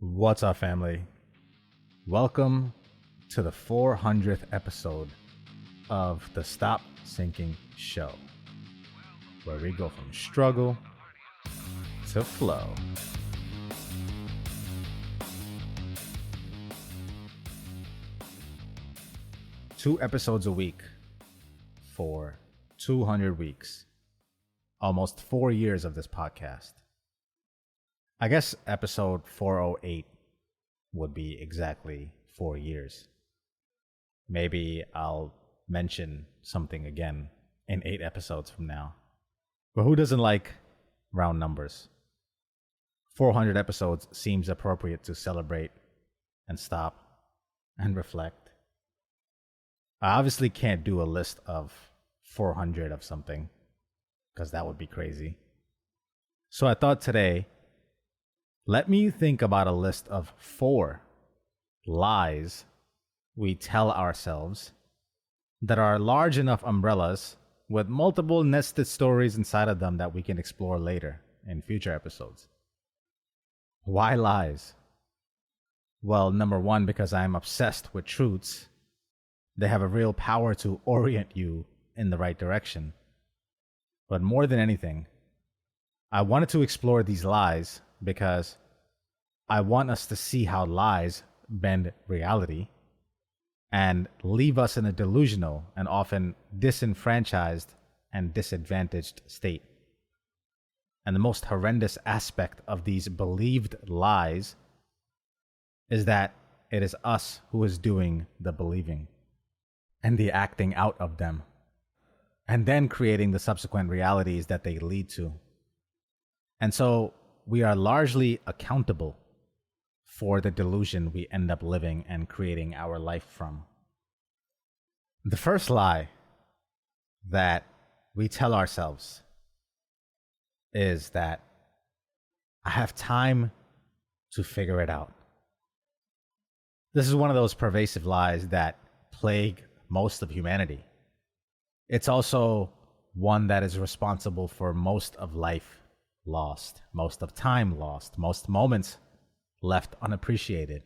What's up, family? Welcome to the 400th episode of the Stop Sinking Show, where we go from struggle to flow. Two episodes a week for 200 weeks, almost 4 years of this podcast. I guess episode 408 would be exactly 4 years. Maybe I'll mention something again in 8 episodes from now. But who doesn't like round numbers? 400 episodes seems appropriate to celebrate and stop and reflect. I obviously can't do a list of 400 of something because that would be crazy. So I thought today, let me think about a list of 4 lies we tell ourselves that are large enough umbrellas with multiple nested stories inside of them that we can explore later in future episodes. Why lies? Well, number one, because I'm obsessed with truths. They have a real power to orient you in the right direction. But more than anything, I wanted to explore these lies because I want us to see how lies bend reality and leave us in a delusional and often disenfranchised and disadvantaged state. And the most horrendous aspect of these believed lies is that it is us who is doing the believing and the acting out of them, and then creating the subsequent realities that they lead to. And so we are largely accountable for the delusion we end up living and creating our life from. The first lie that we tell ourselves is that I have time to figure it out. This is one of those pervasive lies that plague most of humanity. It's also one that is responsible for most of life lost, most of time lost, most moments left unappreciated,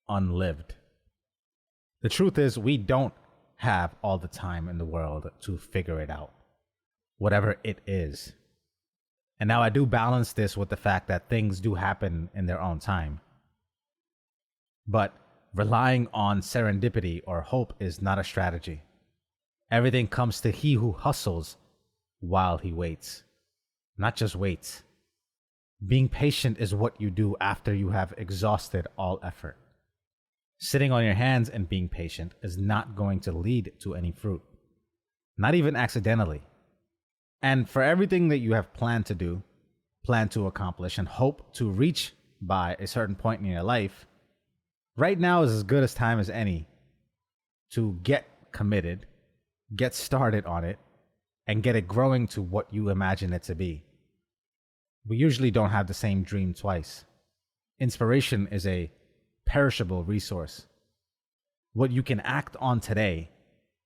unlived. The truth is, we don't have all the time in the world to figure it out, whatever it is. And now I do balance this with the fact that things do happen in their own time. But relying on serendipity or hope is not a strategy. Everything comes to he who hustles while he waits. Not just waits. Being patient is what you do after you have exhausted all effort. Sitting on your hands and being patient is not going to lead to any fruit. Not even accidentally. And for everything that you have planned to do, plan to accomplish, and hope to reach by a certain point in your life, right now is as good a time as any to get committed, get started on it, and get it growing to what you imagine it to be. We usually don't have the same dream twice. Inspiration is a perishable resource. What you can act on today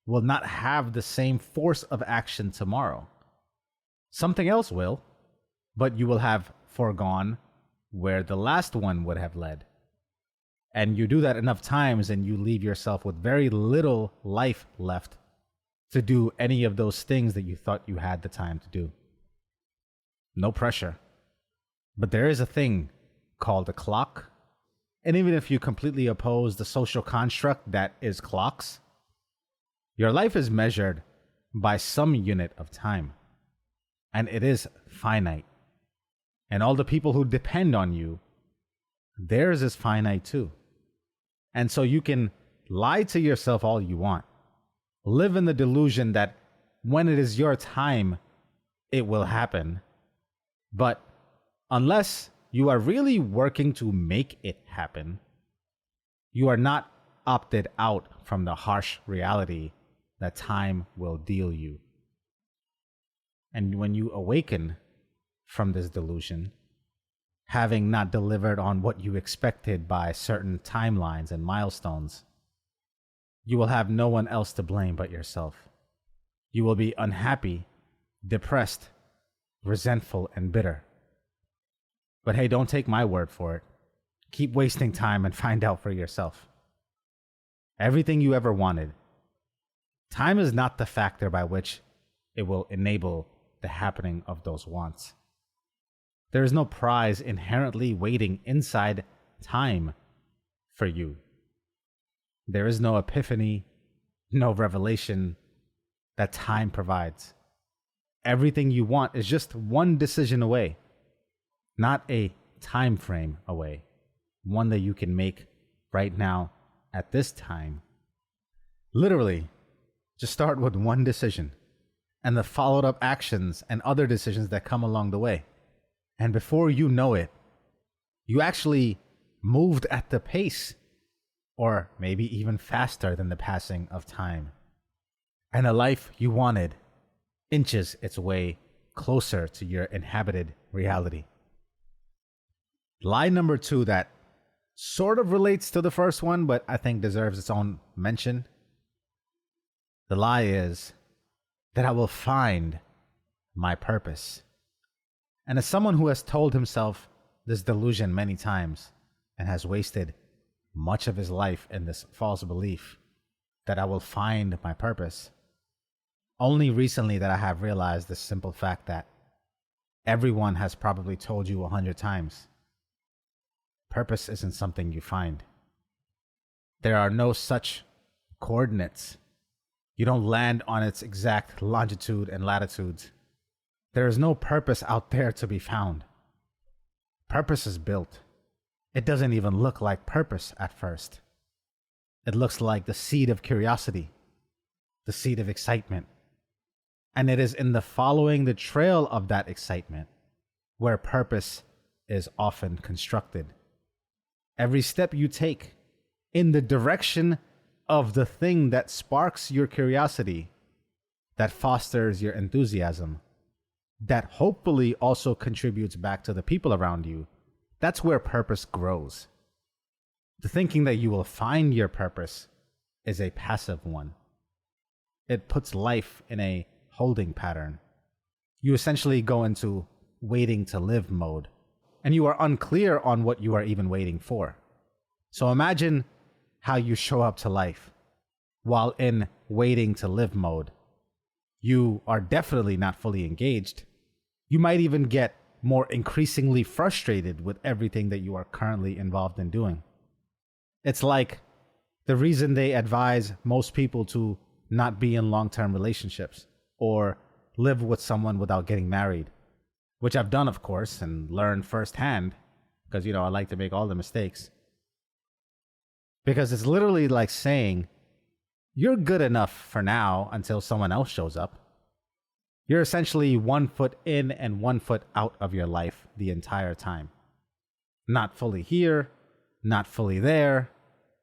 will not have the same force of action tomorrow. Something else will, but you will have foregone where the last one would have led. And you do that enough times and you leave yourself with very little life left to do any of those things that you thought you had the time to do. No pressure. But there is a thing called a clock. And even if you completely oppose the social construct that is clocks, your life is measured by some unit of time. And it is finite. And all the people who depend on you, theirs is finite too. And so you can lie to yourself all you want. Live in the delusion that when it is your time, it will happen. But unless you are really working to make it happen, you are not opted out from the harsh reality that time will deal you. And when you awaken from this delusion, having not delivered on what you expected by certain timelines and milestones, you will have no one else to blame but yourself. You will be unhappy, depressed, resentful, and bitter. But hey, don't take my word for it. Keep wasting time and find out for yourself. Everything you ever wanted. Time is not the factor by which it will enable the happening of those wants. There is no prize inherently waiting inside time for you. There is no epiphany, no revelation that time provides. Everything you want is just one decision away, not a time frame away, one that you can make right now at this time. Literally, just start with one decision and the followed up actions and other decisions that come along the way. And before you know it, you actually moved at the pace, or maybe even faster than the passing of time. And the life you wanted inches its way closer to your inhabited reality. Lie number 2 that sort of relates to the first one, but I think deserves its own mention. The lie is that I will find my purpose. And as someone who has told himself this delusion many times and has wasted much of his life in this false belief that I will find my purpose, only recently that I have realized the simple fact that everyone has probably told you 100 times. Purpose isn't something you find. There are no such coordinates. You don't land on its exact longitude and latitudes. There is no purpose out there to be found. Purpose is built. It doesn't even look like purpose at first. It looks like the seed of curiosity, the seed of excitement. And it is in the following the trail of that excitement where purpose is often constructed. Every step you take in the direction of the thing that sparks your curiosity, that fosters your enthusiasm, that hopefully also contributes back to the people around you, that's where purpose grows. The thinking that you will find your purpose is a passive one. It puts life in a holding pattern. You essentially go into waiting to live mode, and you are unclear on what you are even waiting for. So imagine how you show up to life while in waiting to live mode. You are definitely not fully engaged. You might even get more increasingly frustrated with everything that you are currently involved in doing. It's like the reason they advise most people to not be in long-term relationships or live with someone without getting married, which I've done, of course, and learned firsthand because, I like to make all the mistakes. Because it's literally like saying, you're good enough for now until someone else shows up. You're essentially 1 foot in and 1 foot out of your life the entire time. Not fully here, not fully there,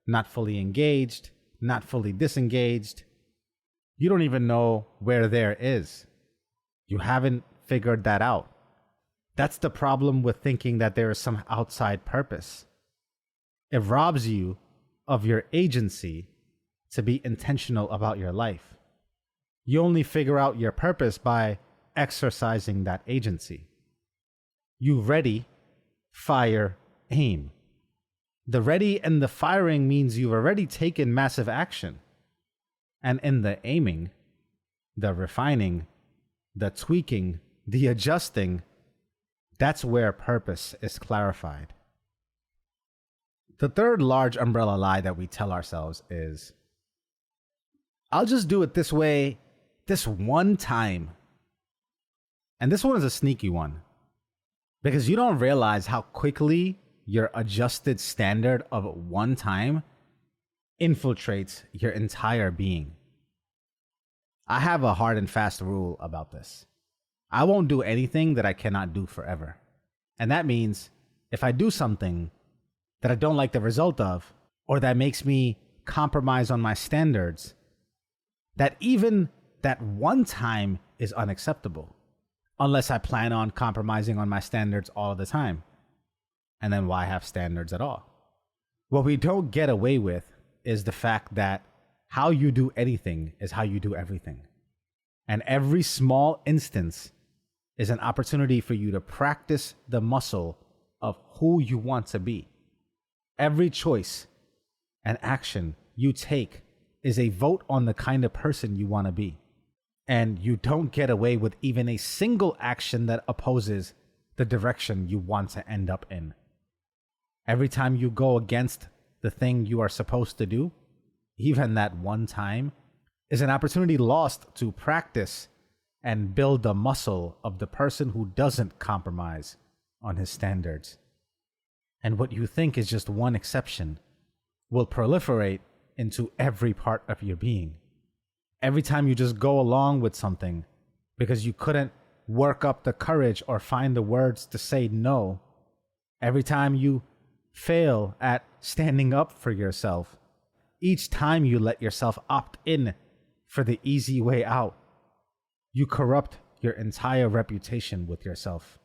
not fully engaged, not fully disengaged. You don't even know where there is. You haven't figured that out. That's the problem with thinking that there is some outside purpose. It robs you of your agency to be intentional about your life. You only figure out your purpose by exercising that agency. You ready, fire, aim. The ready and the firing means you've already taken massive action. And in the aiming, the refining, the tweaking, the adjusting, that's where purpose is clarified. The third large umbrella lie that we tell ourselves is, I'll just do it this way, this one time. And this one is a sneaky one, because you don't realize how quickly your adjusted standard of one time infiltrates your entire being. I have a hard and fast rule about this. I won't do anything that I cannot do forever. And that means if I do something that I don't like the result of, or that makes me compromise on my standards, that even that one time is unacceptable, unless I plan on compromising on my standards all the time. And then why have standards at all? What we don't get away with is the fact that how you do anything is how you do everything. And every small instance is an opportunity for you to practice the muscle of who you want to be. Every choice and action you take is a vote on the kind of person you want to be. And you don't get away with even a single action that opposes the direction you want to end up in. Every time you go against the thing you are supposed to do, even that one time, is an opportunity lost to practice and build the muscle of the person who doesn't compromise on his standards. And what you think is just one exception will proliferate into every part of your being. Every time you just go along with something because you couldn't work up the courage or find the words to say no, every time you fail at standing up for yourself, each time you let yourself opt in for the easy way out, you corrupt your entire reputation with yourself.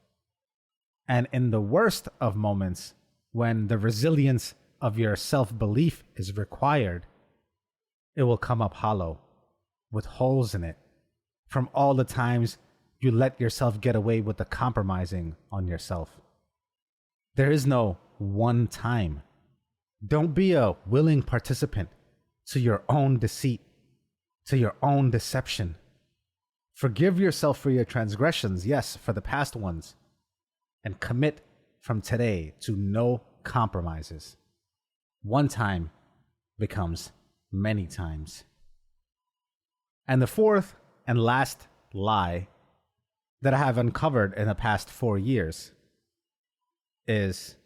And in the worst of moments, when the resilience of your self-belief is required, it will come up hollow, with holes in it, from all the times you let yourself get away with the compromising on yourself. There is no one time. Don't be a willing participant to your own deceit, to your own deception. Forgive yourself for your transgressions, yes, for the past ones, and commit from today to no compromises. One time becomes many times. And the fourth and last lie that I have uncovered in the past 4 years is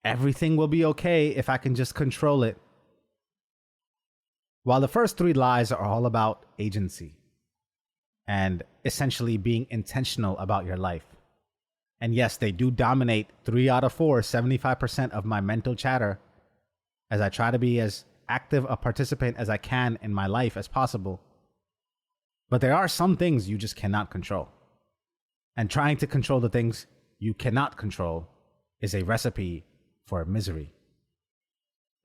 everything will be okay if I can just control it. While the first 3 lies are all about agency and essentially being intentional about your life, and yes, they do dominate 3 out of 4, 75% of my mental chatter, as I try to be as active a participant as I can in my life as possible. But there are some things you just cannot control. And trying to control the things you cannot control is a recipe for misery.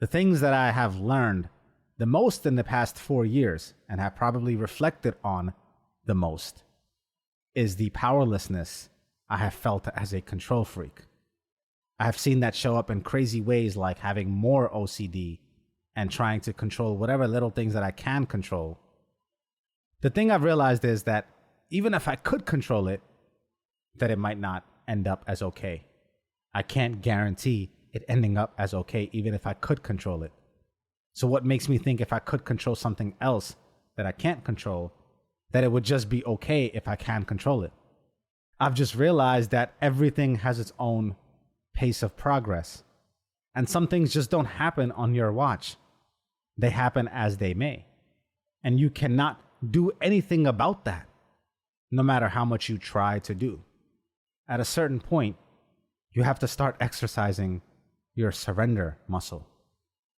The things that I have learned the most in the past 4 years and have probably reflected on the most is the powerlessness I have felt as a control freak. I have seen that show up in crazy ways, like having more OCD and trying to control whatever little things that I can control. The thing I've realized is that even if I could control it, that it might not end up as okay. I can't guarantee it ending up as okay, even if I could control it. So what makes me think if I could control something else that I can't control, that it would just be okay if I can control it? I've just realized that everything has its own pace of progress. And some things just don't happen on your watch. They happen as they may. And you cannot do anything about that, no matter how much you try to do. At a certain point, you have to start exercising your surrender muscle,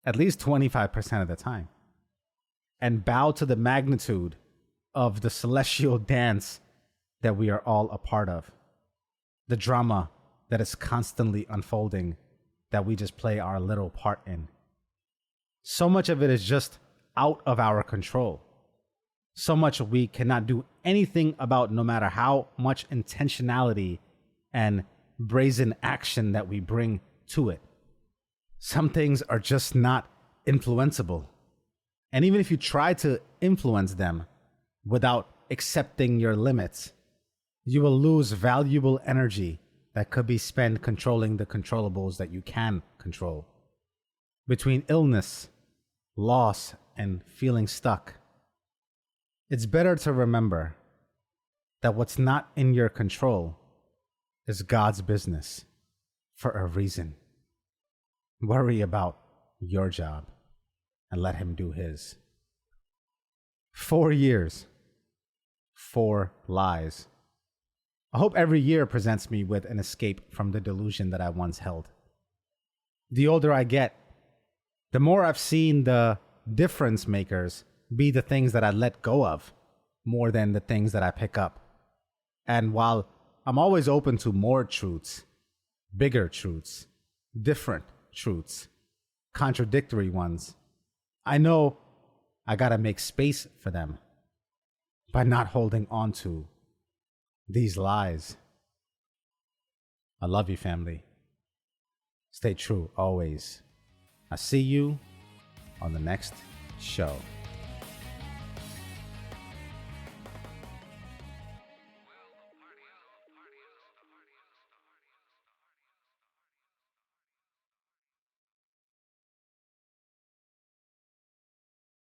at least 25% of the time, and bow to the magnitude of the celestial dance that we are all a part of, the drama that is constantly unfolding that we just play our little part in. So much of it is just out of our control. So much we cannot do anything about, no matter how much intentionality and brazen action that we bring to it. Some things are just not influenceable. And even if you try to influence them without accepting your limits, you will lose valuable energy that could be spent controlling the controllables that you can control. Between illness, loss, and feeling stuck, it's better to remember that what's not in your control is God's business for a reason. Worry about your job and let Him do His. 4 years, 4 lies. I hope every year presents me with an escape from the delusion that I once held. The older I get, the more I've seen the difference makers be the things that I let go of more than the things that I pick up. And while I'm always open to more truths, bigger truths, different truths, contradictory ones, I know I gotta make space for them by not holding on to these lies. I love you, family. Stay true always. I see you on the next show.